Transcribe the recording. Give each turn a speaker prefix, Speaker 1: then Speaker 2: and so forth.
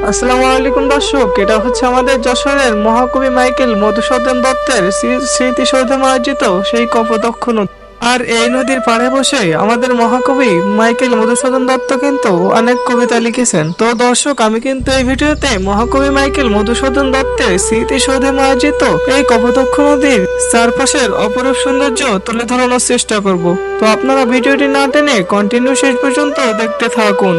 Speaker 1: আসসালামু আলাইকুম দর্শক, এটা হচ্ছে আমাদের যশোরের মহাকবি মাইকেল মধুসূদন দত্তের স্মৃতিসৌধে আয়োজিত সেই কপোতাক্ষ নদী। আর এই নদীর পাড়ে বসে আমাদের মহাকবি মাইকেল মধুসূদন দত্ত কিন্তু অনেক কবিতা লিখেছেন। তো দর্শক, আমি কিন্তু এই ভিডিওতে মহাকবি মাইকেল মধুসূদন দত্তের স্মৃতিসৌধে আয়োজিত এই কপোতাক্ষ নদীর চারপাশের অপরূপ সৌন্দর্য তুলে ধরানোর চেষ্টা করব। তো আপনারা ভিডিওটি না টেনে কন্টিনিউ শেষ পর্যন্ত দেখতে থাকুন।